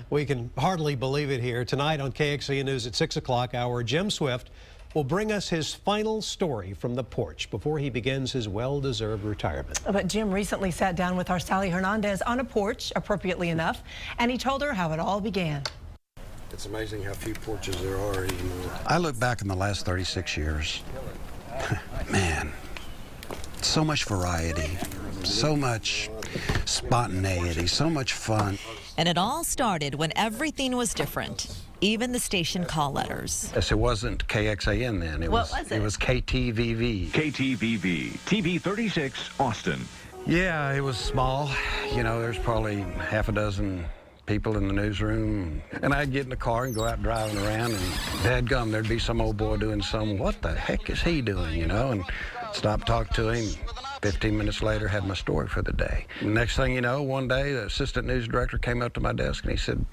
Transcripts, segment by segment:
We can hardly believe it here. Tonight on KXAN News at 6 o'clock, our Jim Swift will bring us his final story from the porch before he begins his well-deserved retirement. But Jim recently sat down with our Sally Hernandez on a porch, appropriately enough, and he told her how it all began. It's amazing how few porches there are anymore. I look back in the last 36 years. Man, so much variety, so much spontaneity, so much fun. And it all started when everything was different, even the station call letters. Yes, it wasn't KXAN then. What was it? It was KTVV. KTVV, TV 36, Austin. Yeah, it was small. You know, there's probably half a dozen people in the newsroom. And I'd get in the car and go out driving around, and dadgum, there'd be some old boy doing what the heck is he doing, you know? And stop, talk to him. 15 minutes later, had my story for the day. Next thing you know, one day, the assistant news director came up to my desk and he said,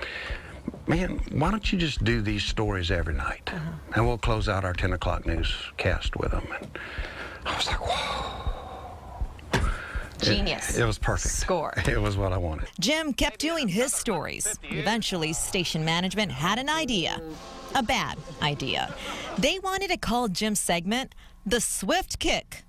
"Man, why don't you just do these stories every night? And we'll close out our 10 o'clock newscast with them." And I was like, whoa. Genius. It was perfect. Score. It was what I wanted. Jim kept doing his stories. Eventually, station management had an idea. A bad idea. They wanted to call Jim's segment the Swift Kick.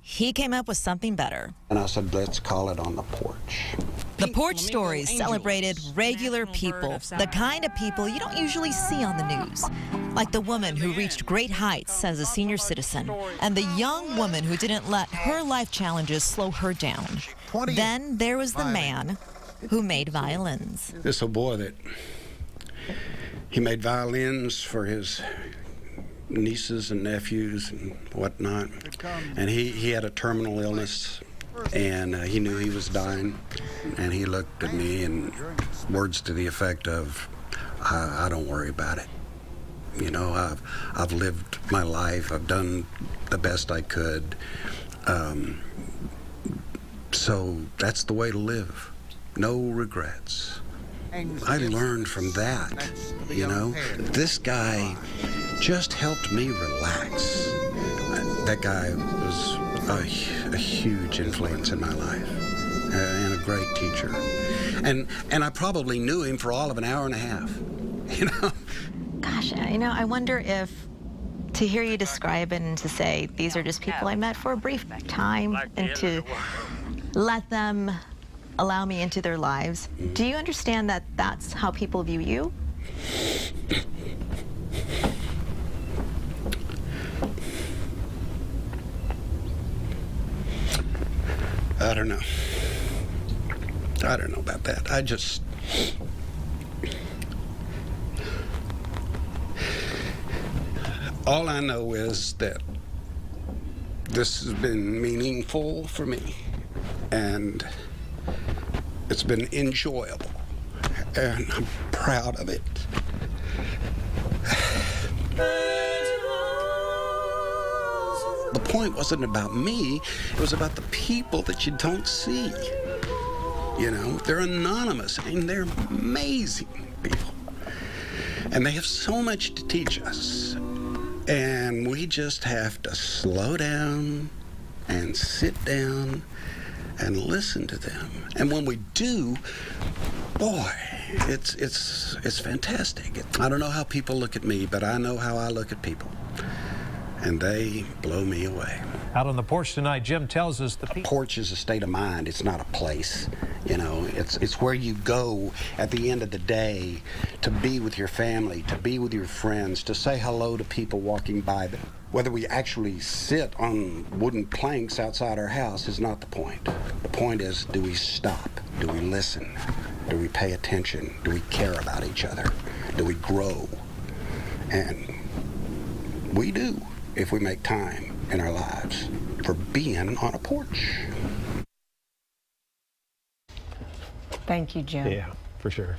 He came up with something better. And I said, let's call it On the Porch. The Porch Stories celebrated regular people, the kind of people you don't usually see on the news. Like the woman who reached great heights as a senior citizen, and the young woman who didn't let her life challenges slow her down. Then there was the man who made violins. This old boy that he made violins for his nieces and nephews and whatnot, and he had a terminal illness, and he knew he was dying, and he looked at me and words to the effect of, I don't worry about it. You know, I've lived my life, I've done the best I could, so that's the way to live. No regrets. I learned from that, you know. This guy just helped me relax. That guy was a huge influence in my life, and a great teacher. And I probably knew him for all of an hour and a half, you know. Gosh, you know, I wonder if to hear you describe it and to say these are just people I met for a brief time and to let them allow me into their lives. Do you understand that that's how people view you? I don't know. I don't know about that. All I know is that this has been meaningful for me, and it's been enjoyable, and I'm proud of it. The point wasn't about me, it was about the people that you don't see. You know, they're anonymous and they're amazing people. And they have so much to teach us. And we just have to slow down and sit down and listen to them. And when we do, boy, it's fantastic. I don't know how people look at me, but I know how I look at people. And they blow me away. Out on the porch tonight, Jim tells us the A porch is a state of mind. It's not a place. You know, it's where you go at the end of the day to be with your family, to be with your friends, to say hello to people walking by them. Whether we actually sit on wooden planks outside our house is not the point. The point is, do we stop? Do we listen? Do we pay attention? Do we care about each other? Do we grow? And we do, if we make time in our lives for being on a porch. Thank you, Jim. Yeah, for sure.